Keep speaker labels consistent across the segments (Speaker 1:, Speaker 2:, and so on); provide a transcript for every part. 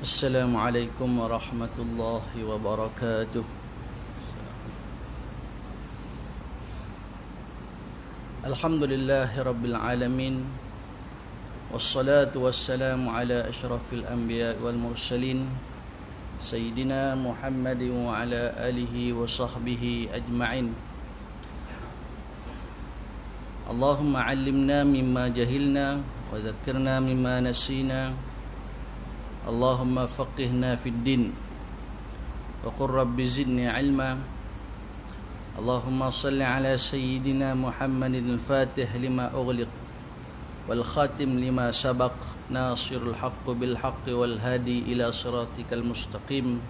Speaker 1: Assalamualaikum warahmatullahi wabarakatuh. Alhamdulillahi rabbil alamin. Wassalatu wassalamu ala asyrafil anbiya wal mursalin Sayyidina Muhammadin wa ala alihi wa sahbihi ajma'in. Allahumma allimna mimma jahilna wa dhakkirna mimma nasina. Allahumma faqihna fid din wa qur rabbi zidni ilma. Allahumma salli ala sayyidina Muhammadin al-fatih lima ughliq wal khatim lima sabaq nasirul haqq bil haqq wal hadi ila siratikal mustaqim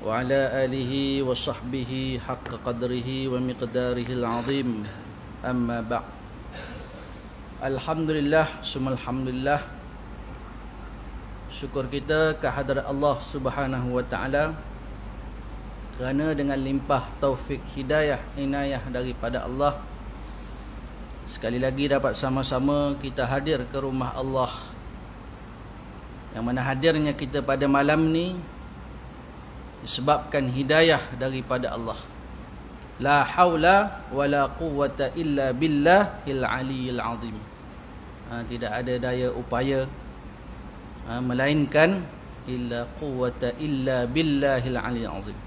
Speaker 1: wa ala alihi wa sahbihi haqqa qadrihi wa miqdarihi al-azim. Amma ba'd. Alhamdulillah summa alhamdulillah, syukur kita kehadrat Allah Subhanahu wa taala kerana dengan limpah taufik hidayah inayah daripada Allah, sekali lagi dapat sama-sama kita hadir ke rumah Allah. Yang mana hadirnya kita pada malam ni disebabkan hidayah daripada Allah. La haula wala quwwata illa billahil aliyyil azim. Tidak ada daya upaya melainkan illa quwwata illa billahil aliyyil azim.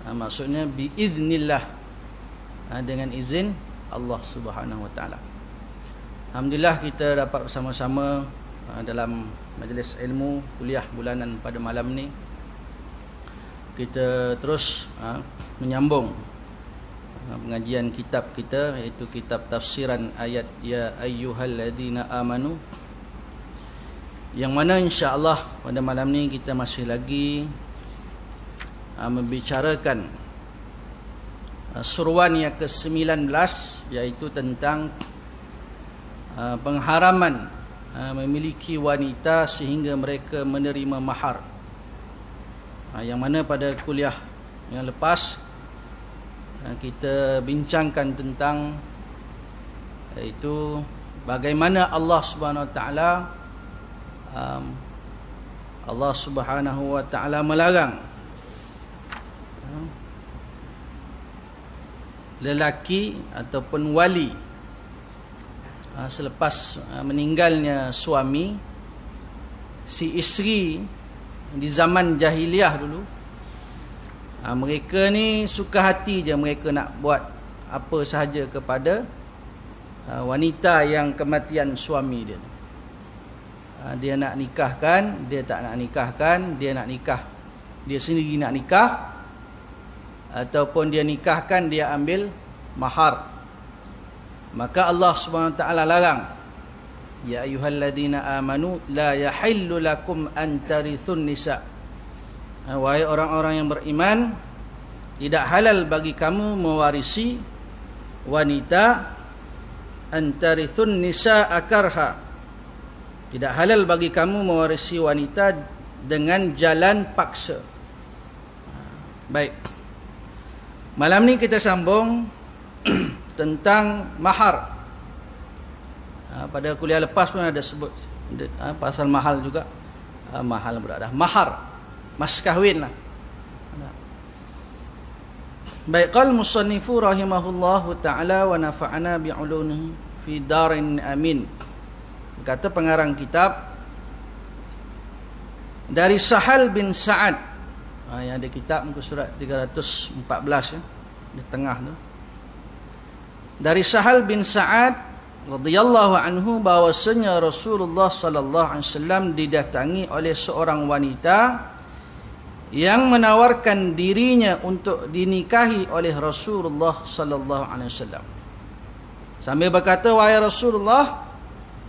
Speaker 1: Maksudnya biiznillah, dengan izin Allah Subhanahu wa taala. Alhamdulillah kita dapat bersama-sama dalam majlis ilmu kuliah bulanan pada malam ni. Kita terus menyambung pengajian kitab kita, iaitu kitab tafsiran ayat ya ayyuhalladzina amanu, yang mana insya-Allah pada malam ni kita masih lagi membicarakan suruhan yang ke-19, iaitu tentang pengharaman memiliki wanita sehingga mereka menerima mahar. Yang mana pada kuliah yang lepas kita bincangkan tentang iaitu bagaimana Allah Subhanahu wa taala Allah Subhanahu wa taala melarang lelaki ataupun wali selepas meninggalnya suami, si isteri di zaman jahiliah dulu, mereka ni suka hati je mereka nak buat apa sahaja kepada wanita yang kematian suami dia. Dia nak nikahkan, dia tak nak nikahkan, dia nak nikah, dia sendiri nak nikah, ataupun dia nikahkan, dia ambil mahar. Maka Allah Subhanahu wa taala larang, ya ayyuhalladzina amanu la yahillu lakum an tarithun nisa. Wahai orang-orang yang beriman, tidak halal bagi kamu mewarisi wanita. Antarithun nisa akarha, tidak halal bagi kamu mewarisi wanita dengan jalan paksa. Baik, malam ni kita sambung tentang mahar. Pada kuliah lepas pun ada sebut pasal mahal juga. Mahal berada mahar, mas kahwin lah. Baik, qal musannifu rahimahullahu ta'ala wa nafa'ana bi'ulumihi fi darin amin. Kata pengarang kitab dari Sahal bin Sa'ad, yang ada kitab muka surat 314 ya, di tengah tu. Dari Sahal bin Sa'ad radhiyallahu anhu bahwasanya Rasulullah sallallahu alaihi wasallam didatangi oleh seorang wanita yang menawarkan dirinya untuk dinikahi oleh Rasulullah sallallahu alaihi wasallam. Sambil berkata, wahai Rasulullah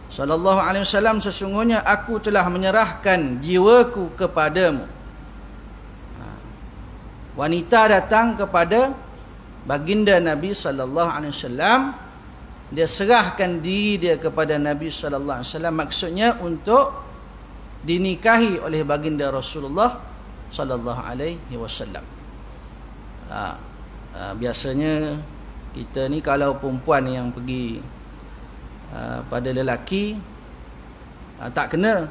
Speaker 1: sallallahu alaihi wasallam, sesungguhnya aku telah menyerahkan jiwaku kepadamu. Wanita datang kepada baginda Nabi sallallahu alaihi wasallam, dia serahkan diri dia kepada Nabi sallallahu alaihi wasallam, maksudnya untuk dinikahi oleh baginda Rasulullah sallallahu alaihi wasallam. Biasanya kita ni kalau perempuan yang pergi pada lelaki tak kena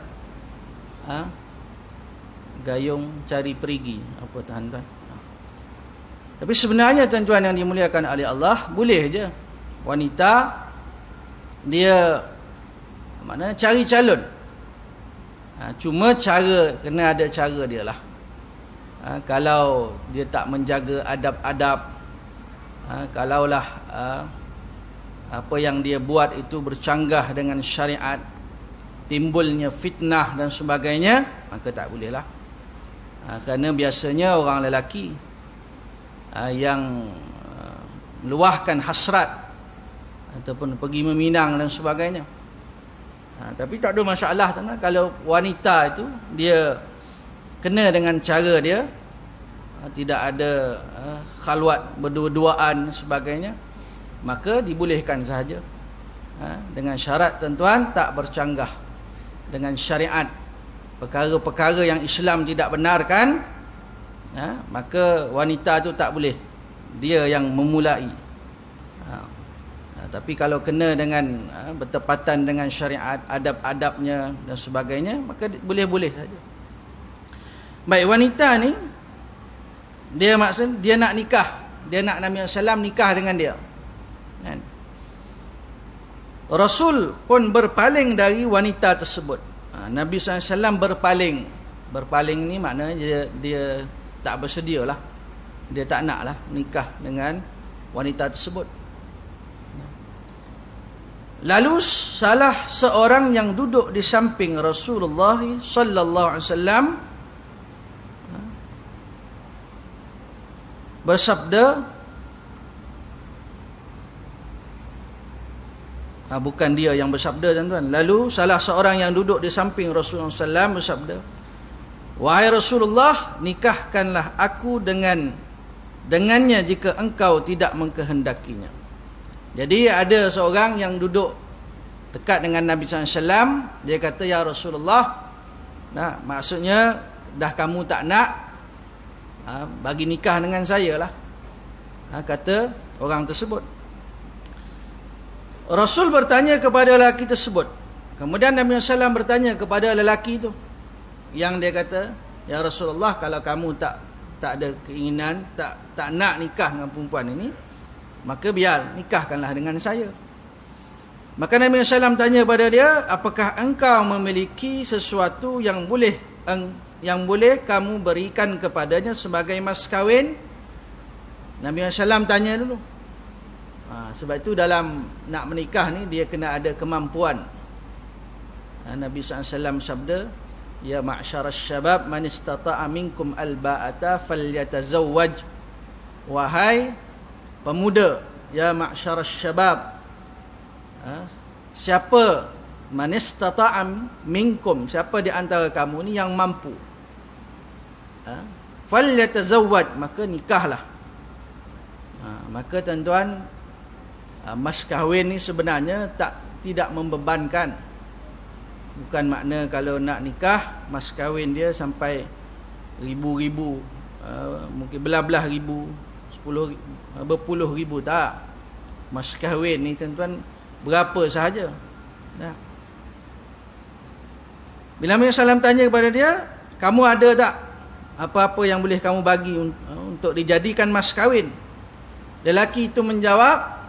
Speaker 1: gayung cari perigi. Apa tuan-tuan? Tapi sebenarnya tuan-tuan yang dimuliakan oleh Allah, boleh je wanita dia mana cari calon. Cuma cara, kena ada cara dia lah. Kalau dia tak menjaga adab-adab, kalaulah apa yang dia buat itu bercanggah dengan syariat, timbulnya fitnah dan sebagainya, maka tak boleh lah. Kerana biasanya orang lelaki yang meluahkan hasrat ataupun pergi meminang dan sebagainya. Tapi tak ada masalah tuan, kalau wanita itu dia kena dengan cara dia, tidak ada khalwat berdua-duaan sebagainya, maka dibolehkan sahaja, dengan syarat tuan-tuan tak bercanggah dengan syariat, perkara-perkara yang Islam tidak benarkan, maka wanita tu tak boleh dia yang memulai. Tapi kalau kena dengan bertepatan dengan syariat, adab-adabnya dan sebagainya, maka boleh-boleh saja. Baik, wanita ni dia maksud dia nak nikah, dia nak Nabi SAW nikah dengan dia, kan? Rasul pun berpaling dari wanita tersebut. Nabi SAW berpaling. Berpaling ni maknanya dia tak bersedia lah, dia tak nak lah nikah dengan wanita tersebut. Lalu salah seorang yang duduk di samping Rasulullah sallallahu alaihi wasallam bersabda, bukan dia yang bersabda tuan-tuan. Lalu salah seorang yang duduk di samping Rasulullah SAW bersabda, wahai Rasulullah, nikahkanlah aku dengannya jika engkau tidak mengkehendakinya. Jadi ada seorang yang duduk dekat dengan Nabi SAW, dia kata, ya Rasulullah, maksudnya dah kamu tak nak, bagi nikah dengan saya lah, kata orang tersebut. Rasul bertanya kepada lelaki tersebut. Kemudian Nabi SAW bertanya kepada lelaki itu, yang dia kata, ya Rasulullah, kalau kamu tak ada keinginan, tak nak nikah dengan perempuan ini, maka biar nikahkanlah dengan saya. Maka Nabi SAW tanya kepada dia, apakah engkau memiliki sesuatu yang boleh kamu berikan kepadanya sebagai mas kahwin? Nabi SAW tanya dulu. Sebab itu dalam nak menikah ni dia kena ada kemampuan. Nabi SAW sabda, ya ma'syaras syabab man istata'a minkum alba'ata falyatazawwaj. Wahai pemuda, ya ma'syaras syabab, siapa man istata'a minkum, siapa di antara kamu ni yang mampu, falyatazawwaj, maka nikahlah. Maka tuan-tuan, mas kahwin ni sebenarnya tidak membebankan. Bukan makna kalau nak nikah mas kahwin dia sampai ribu-ribu, mungkin belah-belah ribu, berpuluh ribu, tak. Mas kahwin ni tuan-tuan berapa sahaja. Bila Nabi SAW tanya kepada dia, kamu ada tak apa-apa yang boleh kamu bagi untuk dijadikan mas kahwin? Lelaki itu menjawab,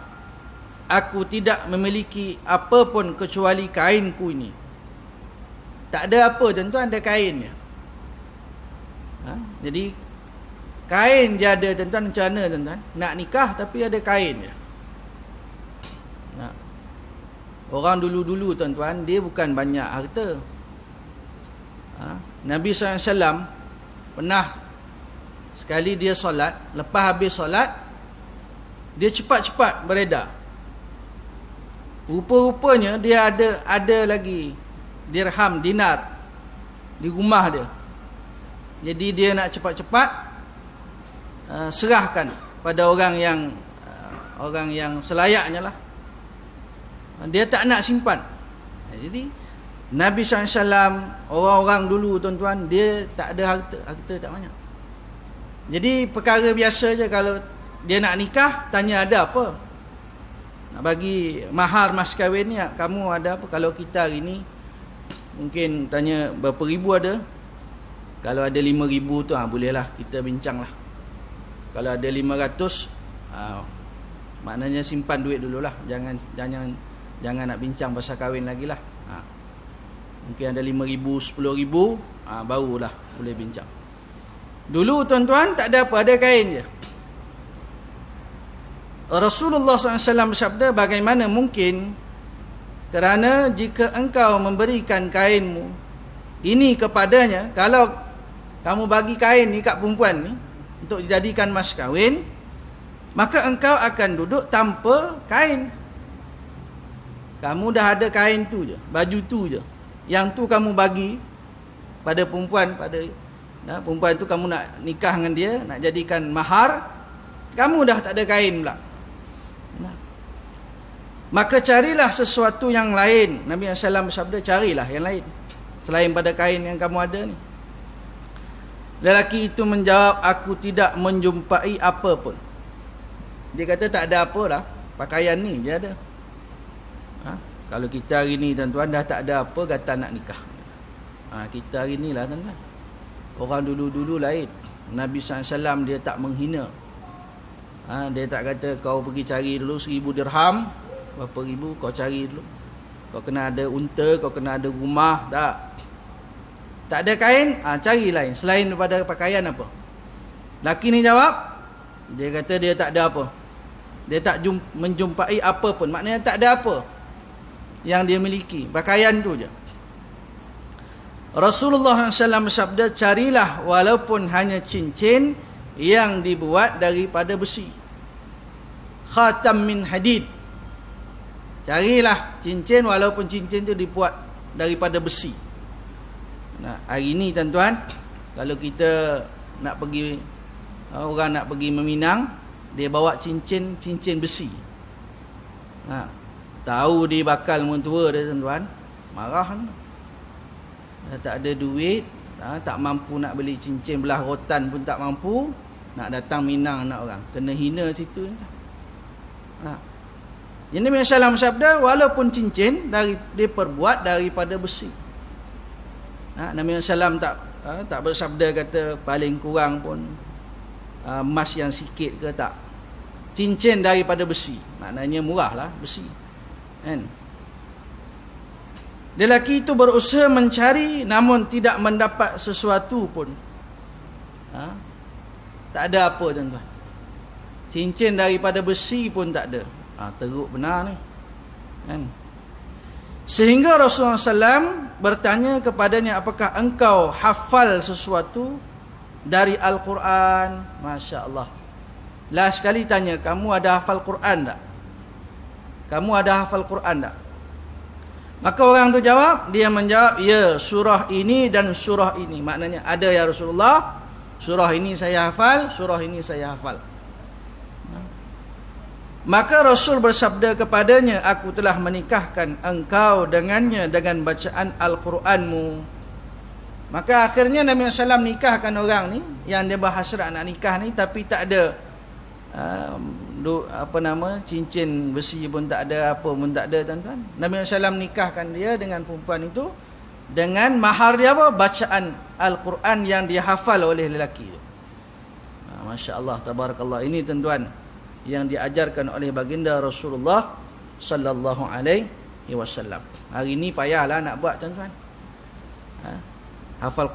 Speaker 1: aku tidak memiliki apa pun kecuali kainku ini. Tak ada apa tuan-tuan, ada kainnya. Jadi kain dia ada tuan-tuan, macam mana tuan-tuan? Nak nikah tapi ada kain dia. Orang dulu-dulu tuan-tuan, dia bukan banyak harta. Nabi SAW pernah sekali dia solat, lepas habis solat, dia cepat-cepat beredar. Rupa-rupanya dia ada lagi dirham, dinar di rumah dia. Jadi dia nak cepat-cepat serahkan pada orang yang selayaknya lah. Dia tak nak simpan. Jadi Nabi SAW, orang-orang dulu tuan-tuan, dia tak ada harta tak banyak. Jadi perkara biasa je, kalau dia nak nikah, tanya ada apa, nak bagi mahar mas kahwin ni, kamu ada apa? Kalau kita hari ni mungkin tanya berapa ribu ada, Kalau ada 5,000 tu bolehlah kita bincang lah. Kalau ada 500 maknanya simpan duit dululah. Jangan nak bincang pasal kahwin lagi lah. Mungkin ada 5,000, 10,000, barulah boleh bincang. Dulu tuan-tuan tak ada apa, ada kain je. Rasulullah SAW bersabda, bagaimana mungkin, kerana jika engkau memberikan kainmu ini kepadanya, kalau kamu bagi kain ni kat perempuan ni untuk dijadikan mas kahwin, maka engkau akan duduk tanpa kain. Kamu dah ada kain tu je, baju tu je. Yang tu kamu bagi pada perempuan, perempuan tu kamu nak nikah dengan dia, nak jadikan mahar, kamu dah tak ada kain pula. Maka carilah sesuatu yang lain. Nabi SAW bersabda, carilah yang lain selain pada kain yang kamu ada ni. Lelaki itu menjawab, aku tidak menjumpai apa pun. Dia kata tak ada apa lah, pakaian ni je ada. Kalau kita hari ni tuan-tuan dah tak ada apa, kata nak nikah. Kita hari ni lah tuan-tuan. Orang dulu-dulu lain. Nabi SAW dia tak menghina. Dia tak kata kau pergi cari dulu 1,000 dirham, berapa ribu kau cari dulu. Kau kena ada unta, kau kena ada rumah. Tak ada kain, cari lain selain daripada pakaian apa. Laki ni jawab, dia kata dia tak ada apa. Dia tak menjumpai apa pun. Maknanya tak ada apa yang dia miliki, pakaian tu je. Rasulullah SAW bersabda, carilah walaupun hanya cincin yang dibuat daripada besi, khatam min hadid. Carilah cincin walaupun cincin tu dibuat daripada besi. Hari ni tuan-tuan, kalau kita nak pergi, orang nak pergi meminang, dia bawa cincin besi. Tahu dia bakal mentua dia tuan-tuan, marah. Tak ada duit, tak mampu nak beli cincin belah rotan pun tak mampu, nak datang minang anak orang, kena hina situ. Yang Nabi SAW sabda, walaupun cincin diperbuat daripada besi. Nabi SAW tak bersabda kata paling kurang pun emas yang sikit ke, tak. Cincin daripada besi, maknanya murah lah besi, kan? Lelaki itu berusaha mencari namun tidak mendapat sesuatu pun. Tak ada apa tuan-tuan. Cincin daripada besi pun tak ada. Teruk benar ni, kan? Sehingga Rasulullah SAW bertanya kepadanya, apakah engkau hafal sesuatu dari Al-Quran? Masya Allah. Last sekali tanya, kamu ada hafal Quran tak? Kamu ada hafal Quran tak? Maka orang tu jawab, dia menjawab, ya, surah ini dan surah ini. Maknanya, ada ya Rasulullah, surah ini saya hafal, surah ini saya hafal. Maka Rasul bersabda kepadanya, aku telah menikahkan engkau dengannya dengan bacaan Al-Quranmu. Maka akhirnya Nabi SAW nikahkan orang ni, yang dia berhasrat nak nikah ni, tapi tak ada cincin besi pun tak ada, apa pun tak ada tuan-tuan. Nabi SAW nikahkan dia dengan perempuan itu dengan mahar dia apa? Bacaan Al-Quran yang dia hafal oleh lelaki itu. Masya Allah, tabarakallah. Ini tuan-tuan yang diajarkan oleh baginda Rasulullah sallallahu alaihi wasallam. Hari ni payahlah nak buat tuan-tuan. Hafal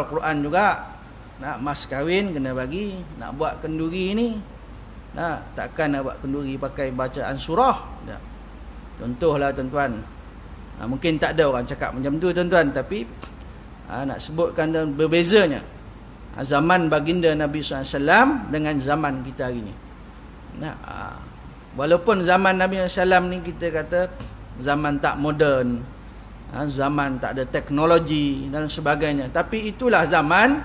Speaker 1: Quran juga. Nak mas kahwin kena bagi, nak buat kenduri ni. Takkan nak buat kenduri pakai bacaan surah. Contohlah tuan-tuan. Mungkin tak ada orang cakap macam tu tuan-tuan, tapi nak sebutkan berbezanya zaman baginda Nabi SAW dengan zaman kita hari ni. Walaupun zaman Nabi SAW ni kita kata zaman tak moden, zaman tak ada teknologi dan sebagainya, tapi itulah zaman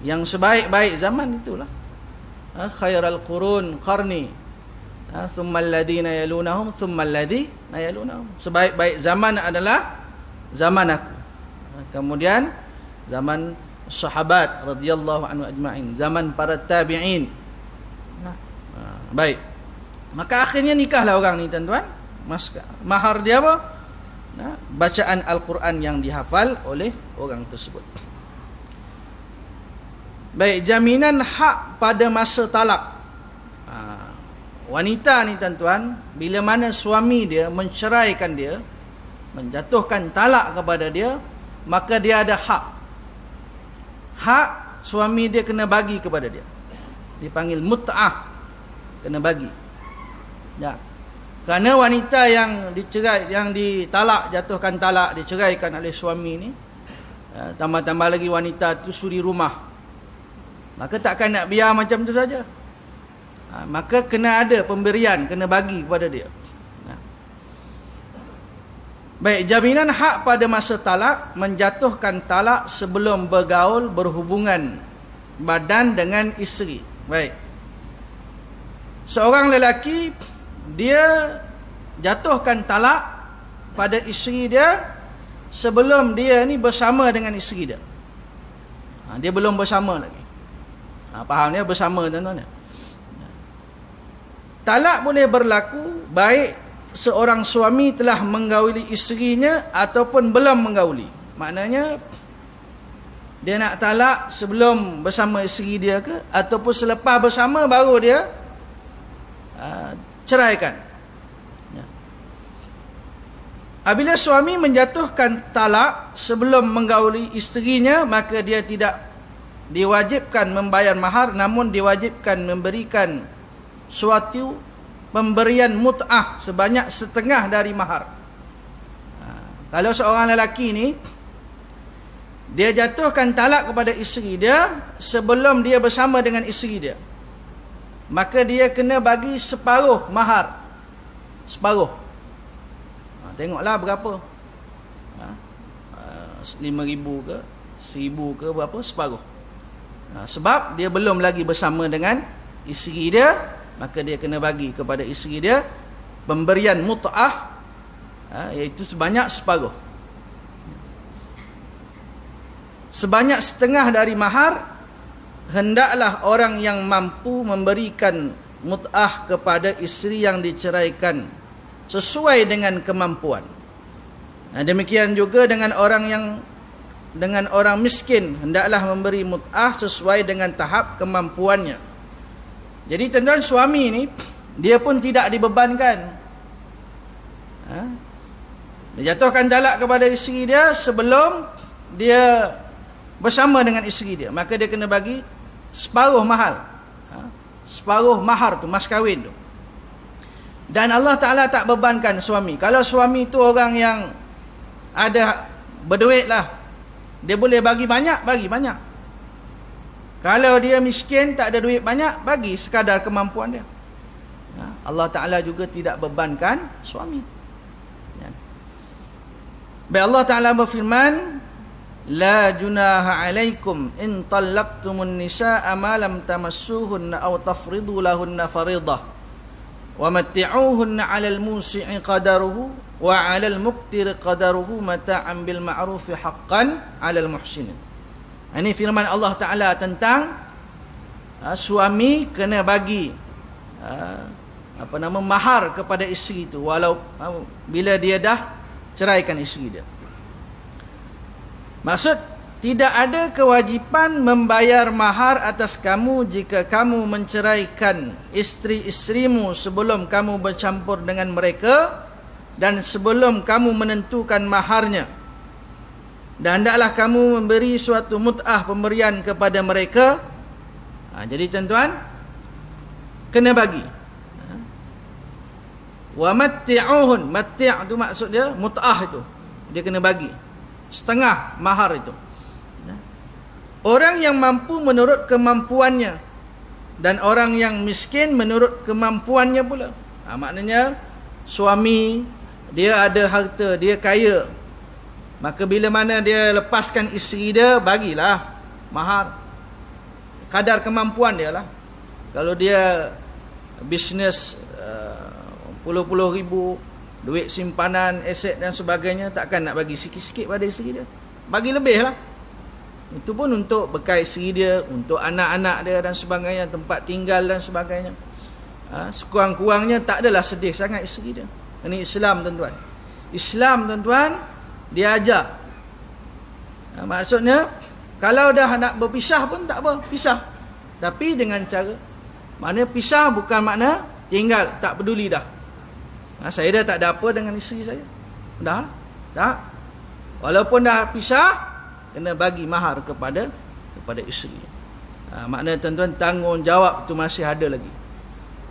Speaker 1: yang sebaik-baik zaman itulah. Khairal qurun qarni, thumma alladhina yalunahum, thumma alladhina yalunahum. Sebaik-baik zaman adalah zaman aku. Kemudian zaman sahabat radhiyallahu anhu ajma'in, zaman para tabi'in. Baik. Maka akhirnya nikahlah orang ni tuan-tuan. Mahar dia apa? Bacaan Al-Quran yang dihafal oleh orang tersebut. Baik, jaminan hak pada masa talak. Wanita ni tuan-tuan, bila mana suami dia menceraikan dia, menjatuhkan talak kepada dia, maka dia ada hak. Hak suami dia kena bagi kepada dia. Dipanggil mut'ah, kena bagi. Ya. Kerana wanita yang dicerai, yang ditalak, jatuhkan talak, diceraikan oleh suami ni, tambah-tambah lagi wanita tu suri rumah, maka takkan nak biar macam tu saja. Maka kena ada pemberian, kena bagi kepada dia. Baik, jaminan hak pada masa talak, menjatuhkan talak sebelum bergaul, berhubungan badan dengan isteri. Baik, seorang lelaki, dia jatuhkan talak pada isteri dia sebelum dia ni bersama dengan isteri dia. Dia belum bersama lagi. Faham dia? Bersama, tuan-tuan. Talak boleh berlaku baik seorang suami telah menggauli isterinya ataupun belum menggauli. Maknanya dia nak talak sebelum bersama isteri dia ke, ataupun selepas bersama baru dia ceraikan. Apabila suami menjatuhkan talak sebelum menggauli isterinya, maka dia tidak diwajibkan membayar mahar, namun diwajibkan memberikan suatu pemberian mut'ah sebanyak setengah dari mahar. Kalau seorang lelaki ni, dia jatuhkan talak kepada isteri dia sebelum dia bersama dengan isteri dia, maka dia kena bagi separuh mahar. Separuh. Tengoklah berapa. 5,000 ke 1,000 ke berapa, separuh. Sebab dia belum lagi bersama dengan isteri dia, maka dia kena bagi kepada isteri dia pemberian mut'ah, iaitu sebanyak separuh. Sebanyak setengah dari mahar, hendaklah orang yang mampu memberikan mut'ah kepada isteri yang diceraikan sesuai dengan kemampuan. Demikian juga dengan orang miskin, hendaklah memberi mut'ah sesuai dengan tahap kemampuannya. Jadi tuan-tuan, suami ni dia pun tidak dibebankan. Dia jatuhkan talak kepada isteri dia sebelum dia bersama dengan isteri dia, maka dia kena bagi separuh mahal. Separuh mahar tu, mas kahwin tu. Dan Allah Ta'ala tak bebankan suami. Kalau suami tu orang yang ada berduit lah, dia boleh bagi banyak, bagi banyak. Kalau dia miskin, tak ada duit banyak, bagi sekadar kemampuan dia. Allah Ta'ala juga tidak bebankan suami. Baik, Allah Ta'ala berfirman, La junaha alaikum in talaqtumun nisa'a ma lam tamassuhunna aw tafridu lahunna faridah wa matti'uhunna 'alal musi'i qadaruhu wa 'alal muqtiri qadaruhu mata'an bil ma'rufi haqqan 'alal muhsinin. Ini firman Allah Ta'ala tentang suami kena bagi mahar kepada isteri itu walau bila dia dah ceraikan isteri dia. Maksud, tidak ada kewajipan membayar mahar atas kamu jika kamu menceraikan isteri-isterimu sebelum kamu bercampur dengan mereka dan sebelum kamu menentukan maharnya. Dan hendaklah kamu memberi suatu mut'ah pemberian kepada mereka. Jadi tuan-tuan, kena bagi. Wa matti'uhun, matti' tu maksud dia mut'ah itu. Dia kena bagi setengah mahar itu. Orang yang mampu menurut kemampuannya dan orang yang miskin menurut kemampuannya pula. Maknanya suami dia ada harta, dia kaya, maka bila mana dia lepaskan isteri dia, bagilah mahar kadar kemampuan dia lah. Kalau dia bisnes puluh-puluh ribu, duit simpanan, aset dan sebagainya, takkan nak bagi sikit-sikit pada isteri dia. Bagi lebih lah. Itu pun untuk bekal isteri dia, untuk anak-anak dia dan sebagainya, tempat tinggal dan sebagainya. Sekurang-kurangnya tak adalah sedih sangat isteri dia. Ini Islam, tuan-tuan. Islam, tuan-tuan, dia ajar. Maksudnya Kalau dah nak berpisah pun tak apa, pisah. Tapi dengan cara, maknanya pisah bukan makna tinggal, tak peduli dah. Saya dah tak ada apa dengan isteri saya. Dah, tak. Walaupun dah pisah, kena bagi mahar kepada isteri. Maknanya tuan-tuan, tanggungjawab itu masih ada lagi.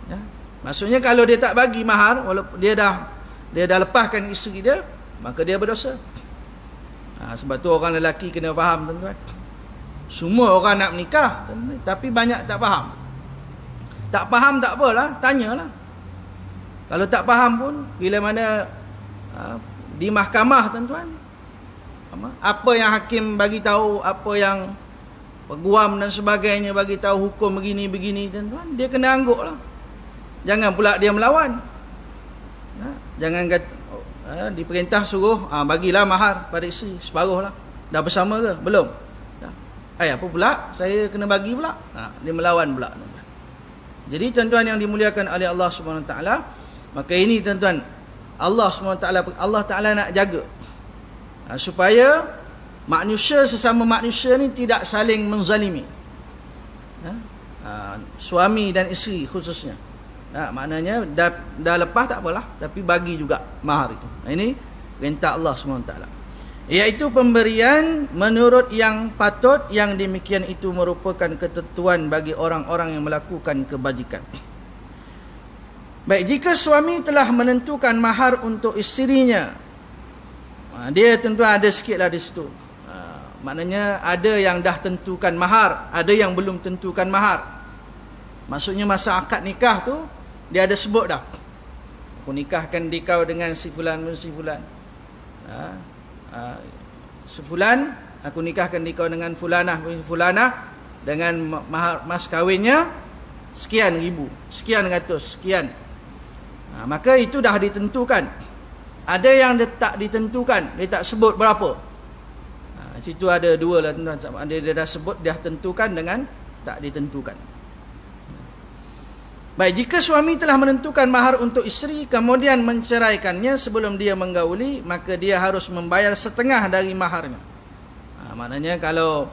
Speaker 1: Ya. Maksudnya kalau dia tak bagi mahar, walaupun dia dah lepaskan isteri dia, maka dia berdosa. Sebab tu orang lelaki kena faham, tuan-tuan. Semua orang nak menikah, tapi banyak tak faham. Tak faham tak apalah, tanyalah. Kalau tak faham pun, bila mana di mahkamah, tuan-tuan, apa yang hakim bagi tahu, apa yang peguam dan sebagainya bagi tahu hukum begini-begini, tuan-tuan, dia kena angguklah. Jangan pula dia melawan. Jangan kata diperintah suruh bagilah mahar pada isteri separuh lah. Dah bersama ke? Belum. Apa pula? Saya kena bagi pula. Dia melawan pula, tuan-tuan. Jadi tuan-tuan yang dimuliakan oleh Allah Subhanahu Taala, maka ini tuan-tuan, Allah Subhanahu Taala, Allah Taala nak jaga supaya manusia sesama manusia ni tidak saling menzalimi. Suami dan isteri khususnya. Maknanya dah lepas tak apalah, tapi bagi juga mahar itu. Ini perintah Allah SWT, iaitu pemberian menurut yang patut, yang demikian itu merupakan ketentuan bagi orang-orang yang melakukan kebajikan. Baik, jika suami telah menentukan mahar untuk isterinya, dia tentu ada sikitlah di situ. Maknanya ada yang dah tentukan mahar, ada yang belum tentukan mahar. Maksudnya masa akad nikah tu dia ada sebut dah, aku nikahkan dikau dengan si fulan bin si fulan. Sefulan, aku nikahkan dikau dengan fulanah bin fulanah, dengan mahar mas kawinnya sekian ribu, sekian ratus, sekian. Maka itu dah ditentukan. Ada yang dia tak ditentukan, dia tak sebut berapa. Situ ada dua lah, tuan-tuan. Dia dah sebut, dia tentukan dengan tak ditentukan. Baik, jika suami telah menentukan mahar untuk isteri kemudian menceraikannya sebelum dia menggauli, maka dia harus membayar setengah dari maharnya. Maknanya kalau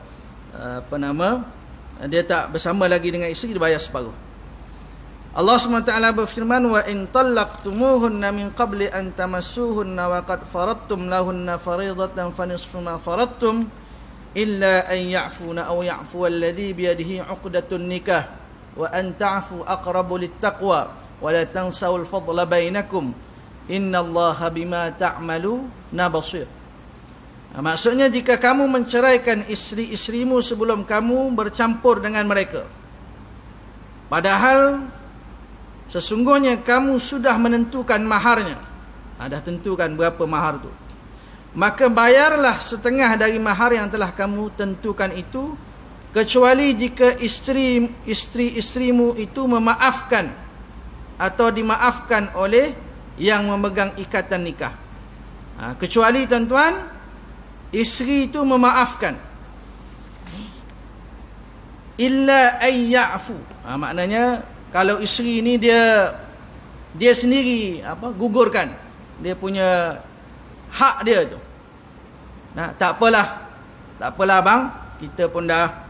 Speaker 1: dia tak bersama lagi dengan isteri, dia bayar separuh. Allah SWT berfirman, wa in talaqtumuhunna min qabli an tamassuhunna wa qad faradtum lahunna fariidatan fa nisfu ma faradtum illa an ya'funa aw ya'fu alladhi bi yadihi 'uqdatun nikah wa an ta'fu aqrabu littaqwa wa la tansawul fadla bainakum innallaha bima ta'maluna basir. Maksudnya, jika kamu menceraikan isteri-isterimu sebelum kamu bercampur dengan mereka, padahal sesungguhnya kamu sudah menentukan maharnya, dah tentukan berapa mahar tu, maka bayarlah setengah dari mahar yang telah kamu tentukan itu, kecuali jika isteri-isterimu itu memaafkan atau dimaafkan oleh yang memegang ikatan nikah. Kecuali, tuan-tuan, isteri itu memaafkan. Illa ayya'fu. Maknanya kalau isteri ni dia sendiri gugurkan dia punya hak dia tu. Tak apalah bang, kita pun dah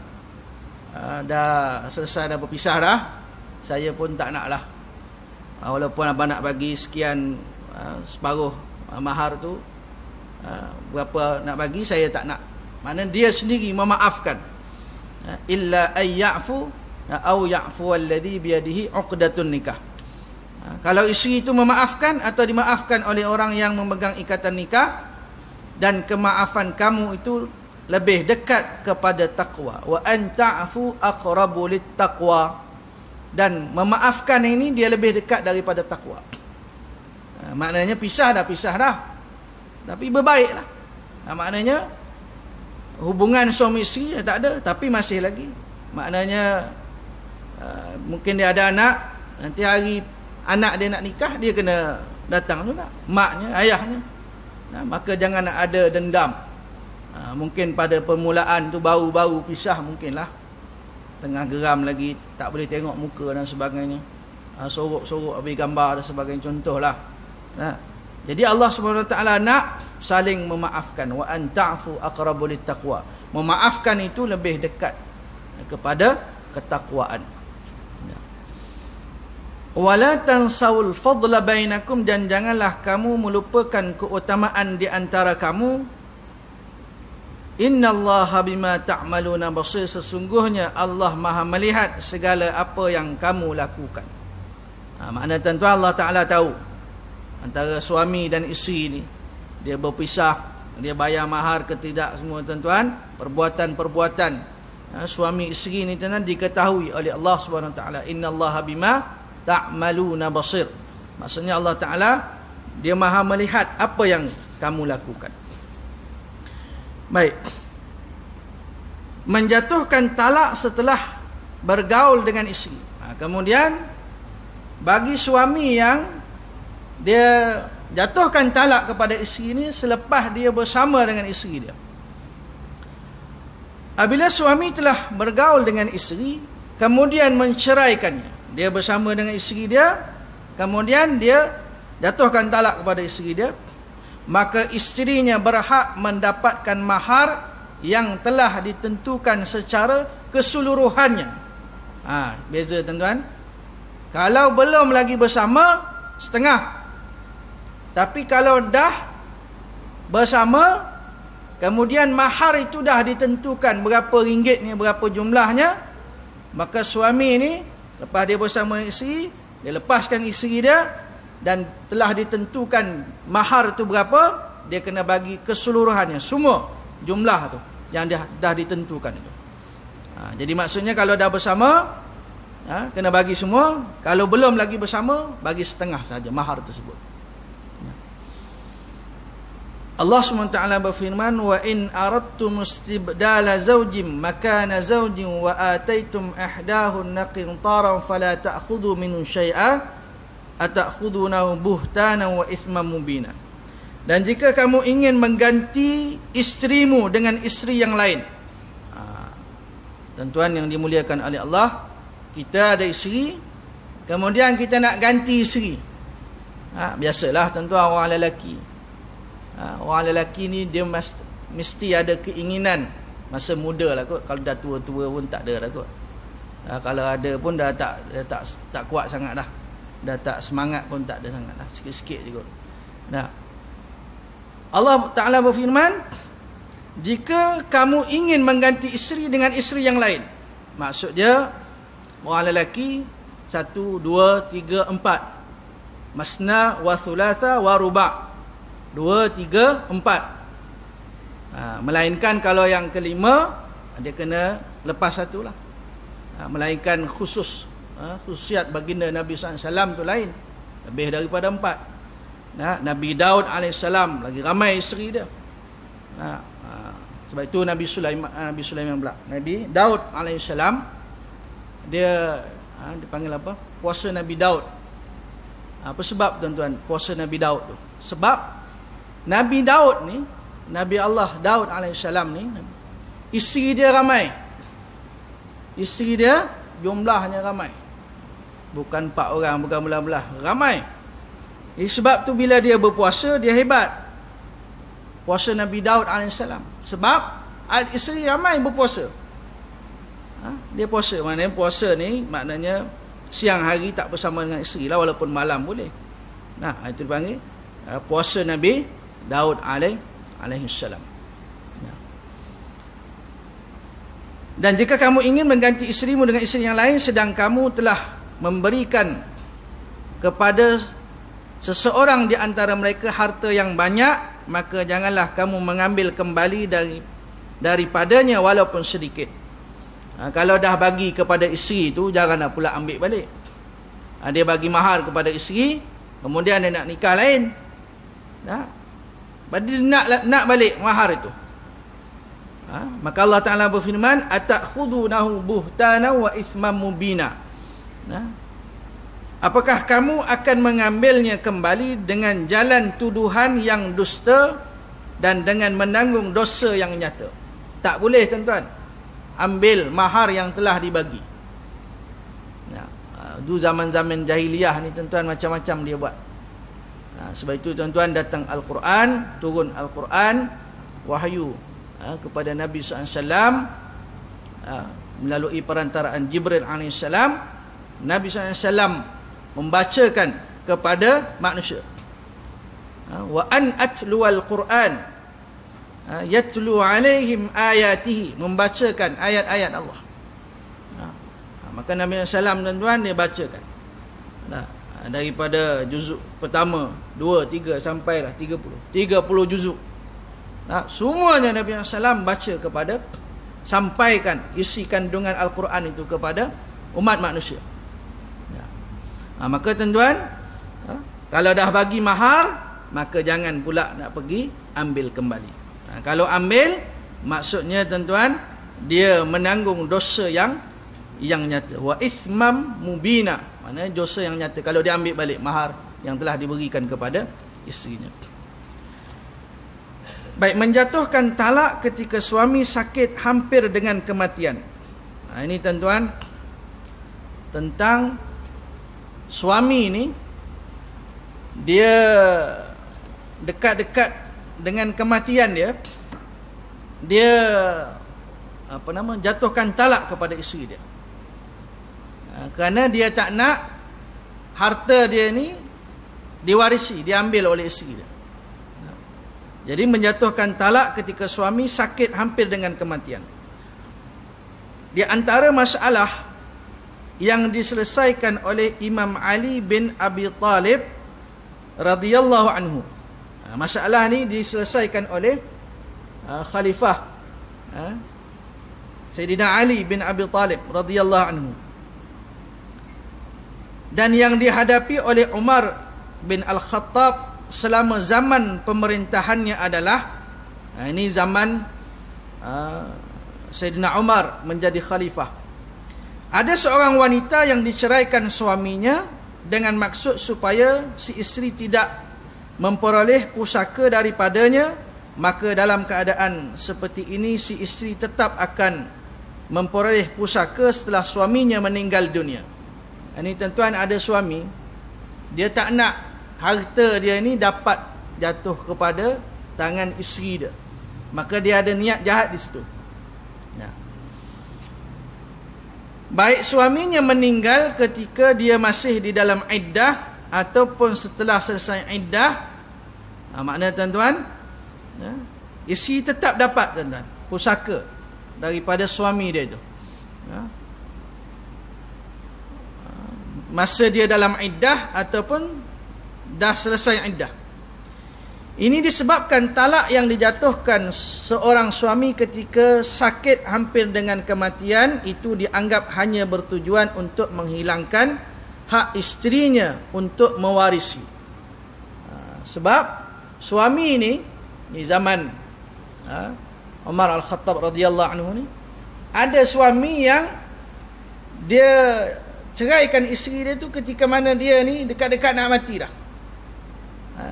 Speaker 1: selesai, dah berpisah dah. Saya pun tak nak lah. Walaupun abang nak bagi sekian, separuh mahar tu, berapa nak bagi, saya tak nak. Maknanya dia sendiri memaafkan. Illa ayya'fu au ya'fu alladhi biyadihi 'uqdatun nikah. Kalau isteri itu memaafkan atau dimaafkan oleh orang yang memegang ikatan nikah, dan kemaafan kamu itu lebih dekat kepada takwa. Wa an ta'fu aqrabu littaqwa. Dan memaafkan ini dia lebih dekat daripada takwa. Maknanya pisah dah. Tapi berbaiklah. Maknanya hubungan suami isteri tak ada, tapi masih lagi. Maknanya mungkin dia ada anak, nanti hari anak dia nak nikah, dia kena datang juga, maknya, ayahnya. Maka jangan ada dendam. Mungkin pada permulaan tu baru pisah, mungkinlah tengah geram lagi, tak boleh tengok muka dan sebagainya, sorok-sorok habis gambar dan sebagainya, contohlah. Jadi Allah Subhanahu Wa Taala nak saling memaafkan. Wa an ta'fu aqrabu littaqwa. Memaafkan itu lebih dekat kepada ketakwaan. Wala tansawul fadla bainakum, dan janganlah kamu melupakan keutamaan di antara kamu. Innallaha bima ta'maluna basir, sesungguhnya Allah Maha melihat segala apa yang kamu lakukan. Makna tuan-tuan, Allah Taala tahu antara suami dan isteri ni, dia berpisah, dia bayar mahar ke tidak, semua tuan-tuan, perbuatan-perbuatan suami isteri ni tuan-tuan diketahui oleh Allah Subhanahu Wa Taala. Innallaha bima ta'maluna basir. Maksudnya Allah Taala dia Maha melihat apa yang kamu lakukan. Baik. Menjatuhkan talak setelah bergaul dengan isteri. Kemudian bagi suami yang dia jatuhkan talak kepada isteri ni selepas dia bersama dengan isteri dia. Apabila suami telah bergaul dengan isteri, kemudian menceraikannya, dia bersama dengan isteri dia, kemudian dia jatuhkan talak kepada isteri dia, maka isterinya berhak mendapatkan mahar yang telah ditentukan secara keseluruhannya. Beza tuan-tuan. Kalau belum lagi bersama, setengah. Tapi kalau dah bersama, kemudian mahar itu dah ditentukan berapa ringgitnya, berapa jumlahnya, maka suami ni lepas dia bersama isteri, dia lepaskan isteri dia, dan telah ditentukan mahar tu berapa, dia kena bagi keseluruhannya, semua jumlah tu yang dah ditentukan itu. Jadi maksudnya kalau dah bersama, kena bagi semua. Kalau belum lagi bersama, bagi setengah saja mahar tersebut. Allah SWT berfirman, wa in aradtum istibdala zawjin makana zawjin wa ataitum ihdahunna qintaran fala ta'khudhu minhu syai'an ata'khudhunahu buhtanan wa ithman mubina. Dan jika kamu ingin mengganti isterimu dengan isteri yang lain, tuan-tuan yang dimuliakan oleh Allah, kita ada isteri, kemudian kita nak ganti isteri. Biasalah tuan-tuan orang lelaki. Orang lelaki ni dia mesti ada keinginan masa muda lah kot. Kalau dah tua-tua pun tak ada lah kot. Kalau ada pun dah tak kuat sangat dah. Dah tak semangat pun tak ada sangat dah. Sikit-sikit je kot. Allah Ta'ala berfirman, jika kamu ingin mengganti isteri dengan isteri yang lain. Maksud dia, orang lelaki 1, 2, 3, 4. Masna wa thulatha wa ruba'. 2, 3, 4. Melainkan kalau yang kelima, dia kena lepas satu lah. Melainkan khususiat baginda Nabi SAW tu lain. Lebih daripada 4. Nabi Daud AS lagi ramai isteri dia. Sebab itu Nabi Sulaiman pula. Nabi Daud AS dia dipanggil apa? Puasa Nabi Daud. Apa sebab tuan-tuan puasa Nabi Daud tu? Sebab Nabi Daud ni, Nabi Allah Daud AS ni, isteri dia ramai. Isteri dia jumlahnya ramai. Bukan 4 orang, bukan belah-belah, ramai. Sebab tu bila dia berpuasa, dia hebat. Puasa Nabi Daud AS. Sebab isteri ramai berpuasa. Dia puasa. Maknanya puasa ni, maknanya siang hari tak bersama dengan isteri lah, walaupun malam boleh. Itu dipanggil puasa Nabi Daud alaihissalam. Dan jika kamu ingin mengganti isterimu dengan isteri yang lain, sedang kamu telah memberikan kepada seseorang di antara mereka harta yang banyak, maka janganlah kamu mengambil kembali daripadanya walaupun sedikit. Kalau dah bagi kepada isteri itu, janganlah pula ambil balik. Dia bagi mahar kepada isteri, kemudian dia nak nikah lain. Dia nak balik mahar itu. Maka Allah Ta'ala berfirman, atakhudhunahu buhtana wa ithman mubina. Apakah kamu akan mengambilnya kembali dengan jalan tuduhan yang dusta dan dengan menanggung dosa yang nyata? Tak boleh tuan-tuan ambil mahar yang telah dibagi. Itu zaman-zaman jahiliyah ni tuan-tuan macam-macam dia buat. Sebab itu tuan-tuan, datang Al-Quran, turun Al-Quran, wahyu kepada Nabi SAW melalui perantaraan Jibril AS. Nabi SAW membacakan kepada manusia. Wa an atlu al-Quran yatlu alaihim ayatihi, membacakan ayat-ayat Allah. Maka Nabi SAW, tuan-tuan, dia bacakan daripada juzuk pertama, 2, 3 sampailah 30 juzuk. Semuanya Nabi SAW baca kepada, sampaikan isi kandungan Al-Quran itu kepada umat manusia. Maka tuan-tuan, kalau dah bagi mahar, maka jangan pula nak pergi ambil kembali. Kalau ambil, maksudnya tuan-tuan, dia menanggung dosa yang nyata. Wa ithmam mubina, maknanya dosa yang nyata kalau dia ambil balik mahar yang telah diberikan kepada isterinya. Baik, menjatuhkan talak ketika suami sakit hampir dengan kematian. Ini tuan-tuan, tentang suami ini, dia dekat-dekat dengan kematian dia jatuhkan talak kepada isteri dia. Kerana dia tak nak harta dia ni diwarisi, diambil oleh isteri dia. Jadi menjatuhkan talak ketika suami sakit hampir dengan kematian. Di antara masalah yang diselesaikan oleh Imam Ali bin Abi Talib radhiyallahu anhu. Masalah ni diselesaikan oleh Khalifah Sayyidina Ali bin Abi Talib radhiyallahu anhu. Dan yang dihadapi oleh Umar bin Al-Khattab selama zaman pemerintahannya adalah, ini zaman Sayyidina Umar menjadi khalifah. Ada seorang wanita yang diceraikan suaminya dengan maksud supaya si isteri tidak memperoleh pusaka daripadanya, maka dalam keadaan seperti ini si isteri tetap akan memperoleh pusaka setelah suaminya meninggal dunia. Ini tuan-tuan, ada suami, dia tak nak harta dia ni dapat jatuh kepada tangan isteri dia, maka dia ada niat jahat di situ. Baik suaminya meninggal ketika dia masih di dalam iddah ataupun setelah selesai iddah, maknanya tuan-tuan, isteri tetap dapat, tuan-tuan, pusaka daripada suami dia itu. Masa dia dalam iddah ataupun dah selesai iddah. Ini disebabkan talak yang dijatuhkan seorang suami ketika sakit hampir dengan kematian itu dianggap hanya bertujuan untuk menghilangkan hak isterinya untuk mewarisi. Sebab suami ini di zaman Umar Al-Khattab radhiyallahu anhu ni, ada suami yang dia ceraikan isteri dia tu ketika mana dia ni dekat-dekat nak mati dah.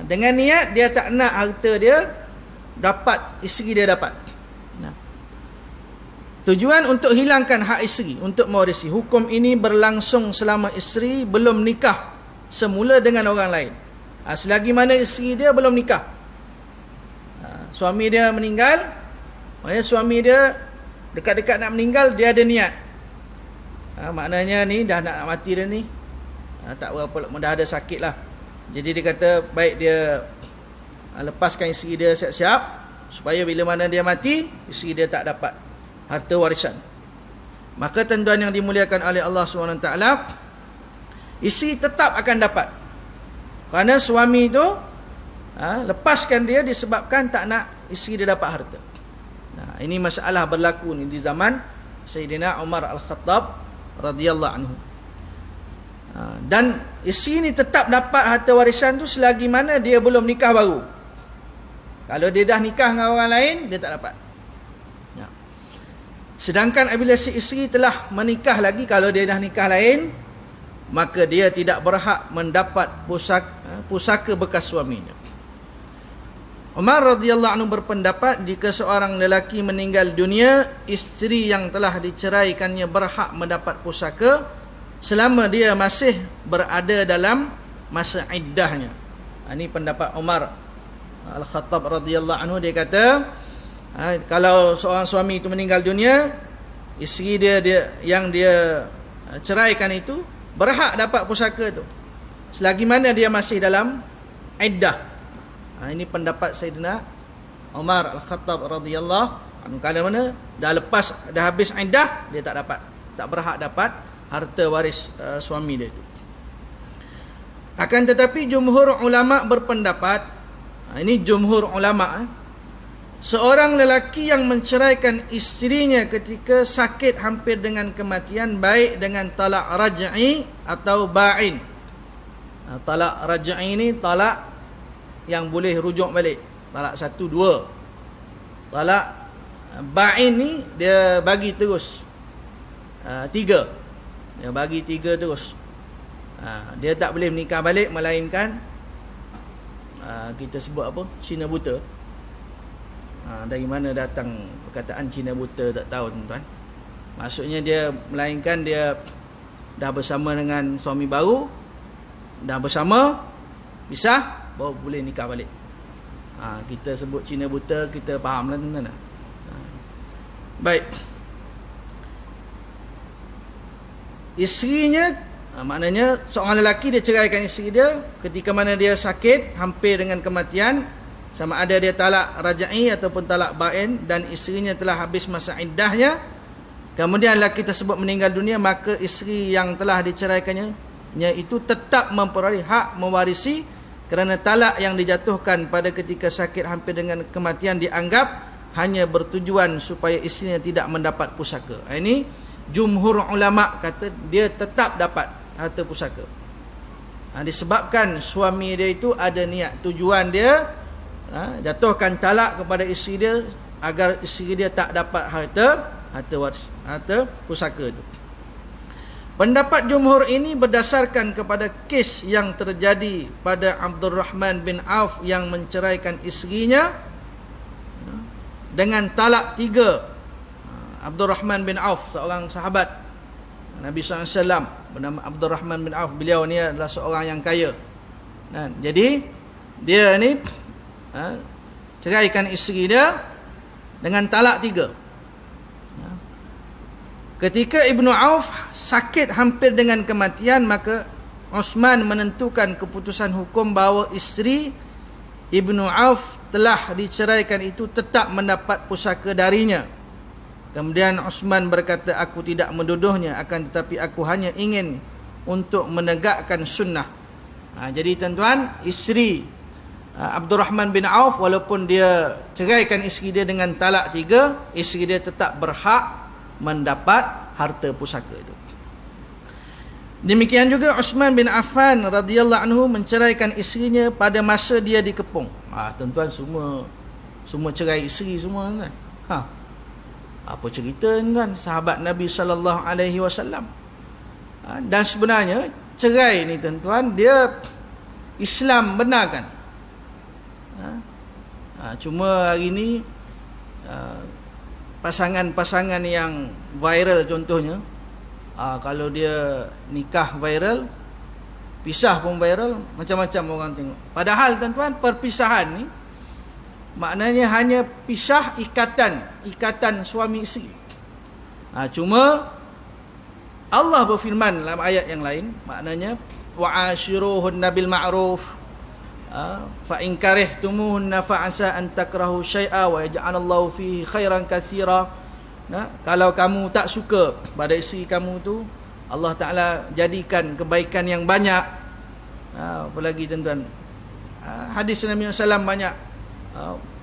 Speaker 1: Dengan niat dia tak nak harta dia dapat, isteri dia dapat. Tujuan untuk hilangkan hak isteri untuk mewarisi. Hukum ini berlangsung selama isteri belum nikah semula dengan orang lain. Selagi mana isteri dia belum nikah. Suami dia meninggal, maknanya suami dia dekat-dekat nak meninggal, dia ada niat. Maknanya ni dah nak mati dah ni, tak berapa, dah ada sakit lah. Jadi dia kata baik dia lepaskan isteri dia siap-siap, supaya bila mana dia mati, isteri dia tak dapat harta warisan. Maka tuan-tuan yang dimuliakan oleh Allah SWT, isteri tetap akan dapat. Kerana suami itu lepaskan dia disebabkan tak nak isteri dia dapat harta. Ini masalah berlaku ni di zaman Sayyidina Umar Al-Khattab radhiyallahu anhu. Dan isteri ni tetap dapat harta warisan tu selagi mana dia belum nikah baru. Kalau dia dah nikah dengan orang lain, dia tak dapat. Sedangkan apabila si isteri telah menikah lagi, kalau dia dah nikah lain, maka dia tidak berhak mendapat pusaka bekas suaminya. Umar radhiyallahu anhu berpendapat, jika seorang lelaki meninggal dunia, isteri yang telah diceraikannya berhak mendapat pusaka selama dia masih berada dalam masa iddahnya. Ini pendapat Umar Al-Khattab radhiyallahu anhu. Dia kata, kalau seorang suami itu meninggal dunia, isteri dia yang dia ceraikan itu berhak dapat pusaka tu selagi mana dia masih dalam iddah. Ini pendapat Sayyidina Umar Al-Khattab radhiyallahu anhu. Kalau mana dah habis iddah, dia tak berhak dapat harta waris suami dia itu. Akan tetapi jumhur ulama berpendapat, ini jumhur ulama, seorang lelaki yang menceraikan isterinya ketika sakit hampir dengan kematian, baik dengan talak raj'i atau ba'in. Talak raj'i ini talak yang boleh rujuk balik, talak 1, 2. Talak ba'in ni dia bagi terus 3. Dia bagi 3 terus. Dia tak boleh menikah balik, melainkan kita sebut apa? Cina buta. Dari mana datang perkataan Cina buta tak tahu tuan-tuan. Maksudnya dia melainkan dia dah bersama dengan suami baru, dah bersama, pisah, baru boleh nikah balik. Kita sebut Cina buta, kita faham lah tuan-tuan. Baik. Isterinya, maknanya seorang lelaki dia ceraikan isteri dia ketika mana dia sakit hampir dengan kematian, sama ada dia talak raj'i ataupun talak ba'in, dan isterinya telah habis masa iddahnya, kemudian lelaki tersebut meninggal dunia, maka isteri yang telah diceraikannya itu tetap memperoleh hak mewarisi, kerana talak yang dijatuhkan pada ketika sakit hampir dengan kematian dianggap hanya bertujuan supaya isterinya tidak mendapat pusaka. Ini jumhur ulama kata dia tetap dapat harta pusaka. Disebabkan suami dia itu ada niat, tujuan dia jatuhkan talak kepada isteri dia agar isteri dia tak dapat harta pusaka itu. Pendapat jumhur ini berdasarkan kepada kes yang terjadi pada Abdul Rahman bin Auf yang menceraikan isterinya dengan talak 3. Abdul Rahman bin Auf, seorang sahabat Nabi SAW bernama Abdul Rahman bin Auf. Beliau ni adalah seorang yang kaya. Jadi dia ni ceraikan isteri dia dengan talak 3. Ketika Ibnu Auf sakit hampir dengan kematian, maka Uthman menentukan keputusan hukum bahawa isteri Ibnu Auf telah diceraikan itu tetap mendapat pusaka darinya. Kemudian Uthman berkata, aku tidak menduduhnya, akan tetapi aku hanya ingin untuk menegakkan sunnah. Jadi tuan-tuan, isteri Abdul Rahman bin Auf, walaupun dia ceraikan isteri dia dengan talak 3, isteri dia tetap berhak mendapat harta pusaka itu. Demikian juga Uthman bin Affan radhiyallahu anhu menceraikan isterinya pada masa dia dikepung. Tuan-tuan, semua cerai isteri semua kan. Apa cerita kan sahabat Nabi sallallahu alaihi wasallam. Dan sebenarnya cerai ni tuan-tuan, dia Islam benarkan. Cuma hari ni pasangan-pasangan yang viral contohnya, kalau dia nikah viral, pisah pun viral, macam-macam orang tengok. Padahal tuan-tuan, perpisahan ni maknanya hanya pisah ikatan suami isteri. Cuma Allah berfirman dalam ayat yang lain, maknanya wa'ashiruhunna bil ma'ruf fa in karihtumuhunna fa asa an takrahu syai'a wa yaj'alallahu fihi khairan katsira. Kalau kamu tak suka pada isteri kamu tu, Allah Taala jadikan kebaikan yang banyak. Apalagi tuan-tuan, hadis Nabi sallallahu banyak.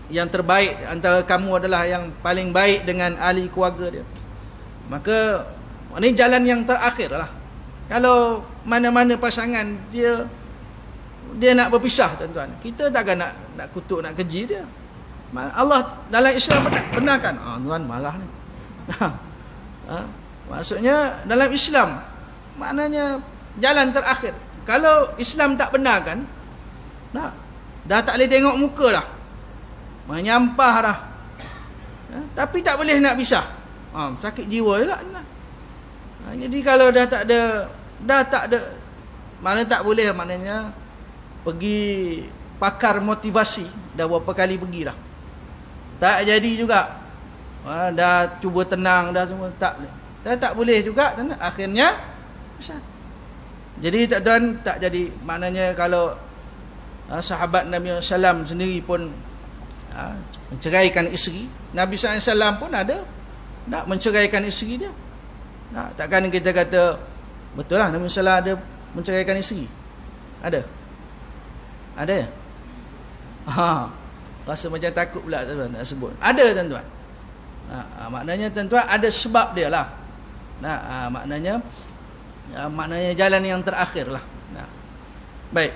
Speaker 1: Yang terbaik antara kamu adalah yang paling baik dengan ahli keluarga dia. Maka ini jalan yang terakhir lah. Kalau mana-mana pasangan dia nak berpisah tuan-tuan, kita takkan nak kutuk, nak keji dia. Allah dalam Islam benarkan. Tuan marah ni. Maksudnya dalam Islam maknanya jalan terakhir. Kalau Islam tak benarkan, dah tak boleh tengok muka dah, menyampah dah, tapi tak boleh nak pisah. Sakit jiwa juga. Jadi kalau dah tak ada, mana tak boleh, maknanya pergi pakar motivasi, dah berapa kali pergi dah. Tak jadi juga. Dah cuba tenang dah semua, tak boleh. Dah tak boleh juga, akhirnya besar. Jadi tuan tak jadi. Maknanya kalau sahabat Nabi SAW sendiri pun menceraikan isteri, Nabi SAW pun ada nak menceraikan isteri dia. Takkan kita kata betul lah Nabi SAW ada menceraikan isteri? Ada? Ada? Rasa macam takut pula tuan-tuan nak sebut. Ada tuan-tuan. Maknanya tuan-tuan ada sebab dia lah. Maknanya jalan yang terakhir lah. Baik.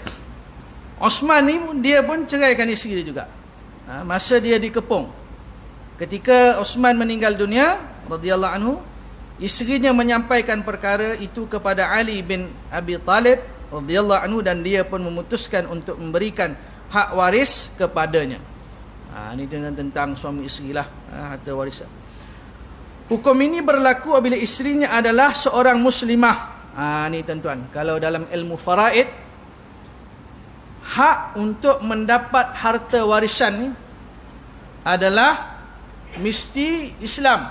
Speaker 1: Osman ni dia pun ceraikan isteri dia juga. Masa dia dikepung. Ketika Osman meninggal dunia radhiyallahu anhu, isterinya menyampaikan perkara itu kepada Ali bin Abi Talib radhiyallahu anhu, dan dia pun memutuskan untuk memberikan hak waris kepadanya. Ini tentang suami isteri lah, harta warisan. Hukum ini berlaku apabila isterinya adalah seorang muslimah. Ni tuan-tuan, kalau dalam ilmu faraid, hak untuk mendapat harta warisan ni adalah mesti Islam.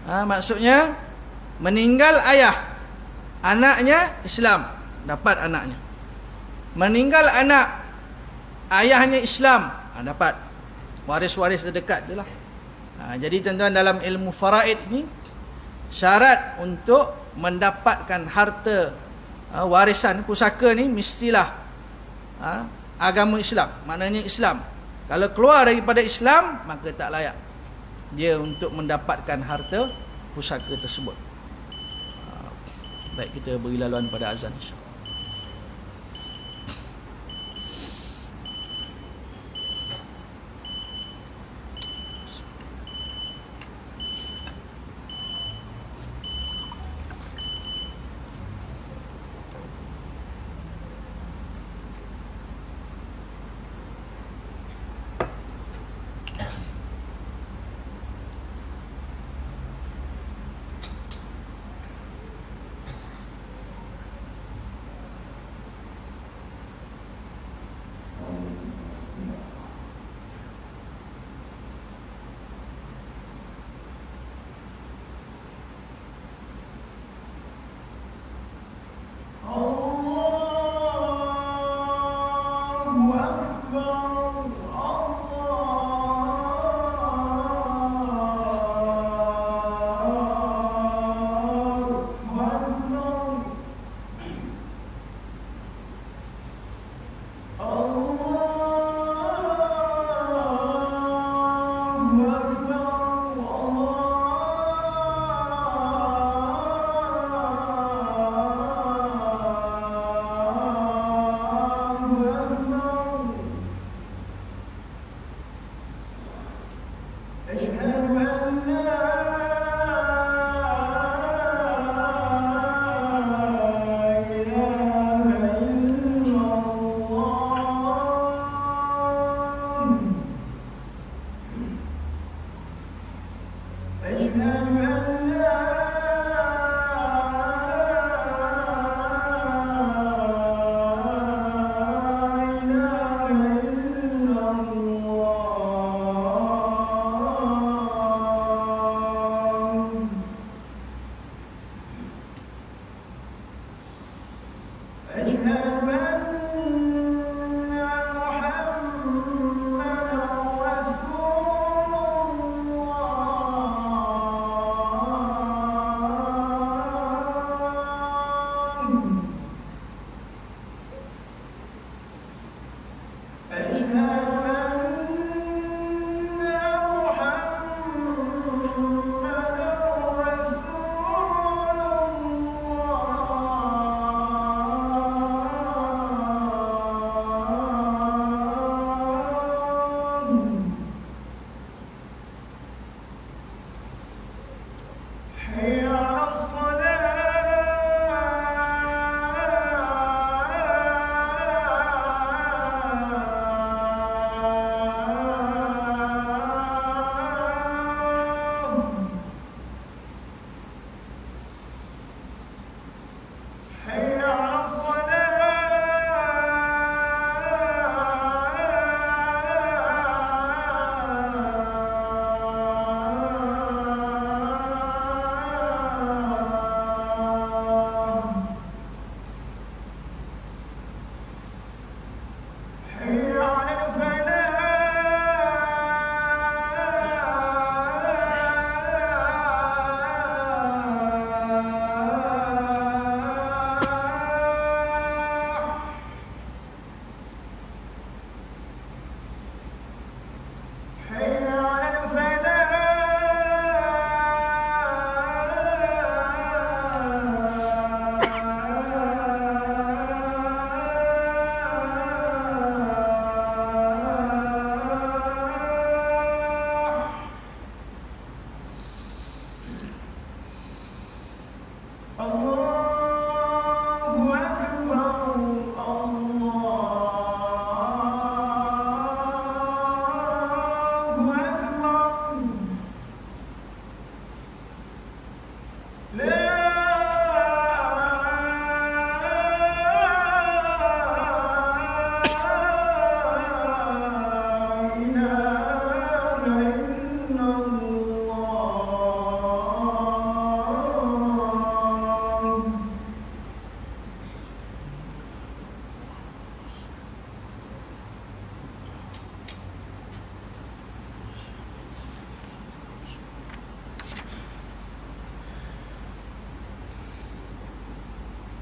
Speaker 1: Maksudnya meninggal ayah, anaknya Islam, dapat anaknya. Meninggal anak, ayahnya Islam, dapat waris-waris terdekat je lah. Jadi tuan-tuan, dalam ilmu faraid ni, syarat untuk mendapatkan harta warisan pusaka ni mestilah agama Islam. Maknanya Islam. Kalau keluar daripada Islam, maka tak layak dia untuk mendapatkan harta pusaka tersebut. Baik, kita beri laluan pada azan insya-Allah.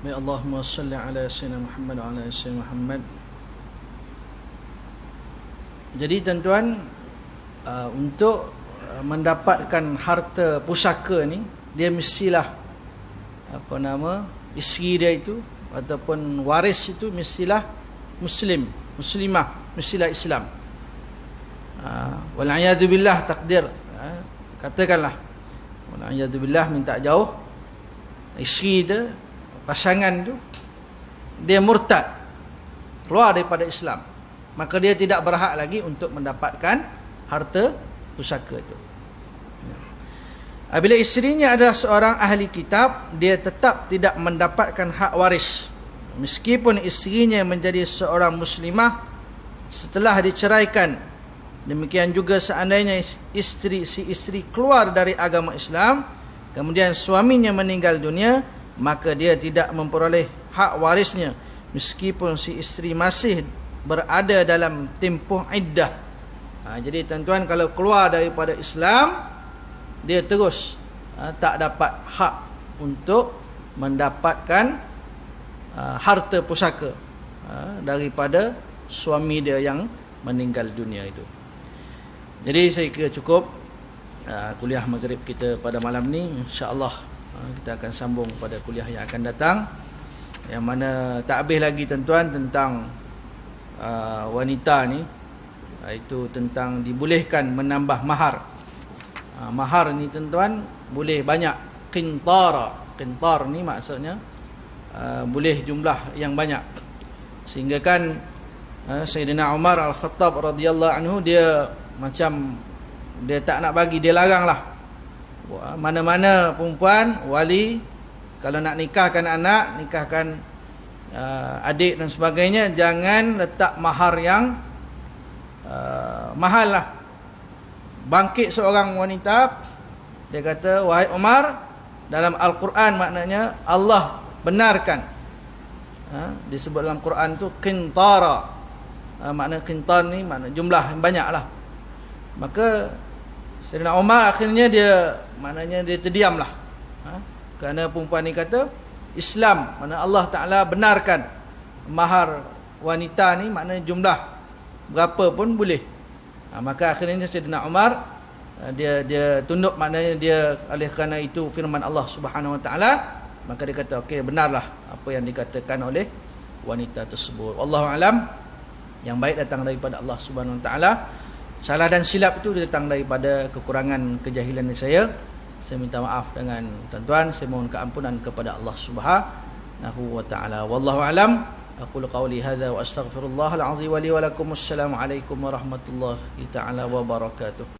Speaker 1: Ya Allahumma salli ala sayyidina Muhammad wa ala sayyidina Muhammad. Jadi tuan-tuan, untuk mendapatkan harta pusaka ni, dia mestilah isteri dia itu ataupun waris itu mestilah muslimah, mestilah Islam. Wal a'yadu billah, takdir, katakanlah wal a'yadu billah, minta jauh, isteri dia, pasangan tu dia murtad, keluar daripada Islam, maka dia tidak berhak lagi untuk mendapatkan harta pusaka itu. Apabila isterinya adalah seorang ahli kitab, dia tetap tidak mendapatkan hak waris meskipun isterinya menjadi seorang muslimah setelah diceraikan. Demikian juga seandainya si isteri keluar dari agama Islam, kemudian suaminya meninggal dunia, maka dia tidak memperoleh hak warisnya meskipun si isteri masih berada dalam tempoh iddah. Jadi tuan-tuan, kalau keluar daripada Islam, dia terus tak dapat hak untuk mendapatkan harta pusaka daripada suami dia yang meninggal dunia itu. Jadi saya kira cukup kuliah maghrib kita pada malam ni. InsyaAllah kita akan sambung pada kuliah yang akan datang, yang mana tak habis lagi tuan-tuan tentang wanita ni, iaitu tentang dibolehkan menambah mahar. Mahar ni tuan-tuan boleh banyak. Qintar ni maksudnya boleh jumlah yang banyak, sehingga kan Sayyidina Umar Al-Khattab radhiyallahu anhu, dia macam dia tak nak bagi, dia larang lah mana-mana perempuan wali kalau nak nikahkan anak, nikahkan adik dan sebagainya, jangan letak mahar yang mahal lah. Bangkit seorang wanita, dia kata, wahai Umar, dalam Al-Quran maknanya Allah benarkan, disebut dalam Quran tu qintara, makna qintar ni makna jumlah yang banyak lah. Maka Sayyidina Umar akhirnya dia terdiam lah, kerana perempuan ni kata Islam, mana Allah Ta'ala benarkan mahar wanita ni, maknanya jumlah berapa pun boleh. Maka akhirnya Sayyidina Umar dia tunduk, maknanya dia oleh kerana itu firman Allah Subhanahu Wa Ta'ala, maka dia kata okey, benarlah apa yang dikatakan oleh wanita tersebut. Wallahu alam, yang baik datang daripada Allah Subhanahu Wa Ta'ala. Salah dan silap itu datang daripada kekurangan kejahilan saya. Saya minta maaf dengan tuan-tuan. Saya mohon keampunan kepada Allah Subhanahu wa taala. Wallahu alam. Aqulu qawli hadza wa astaghfirullahal azim wa li wa lakum. Assalamu alaikum warahmatullahi taala wabarakatuh.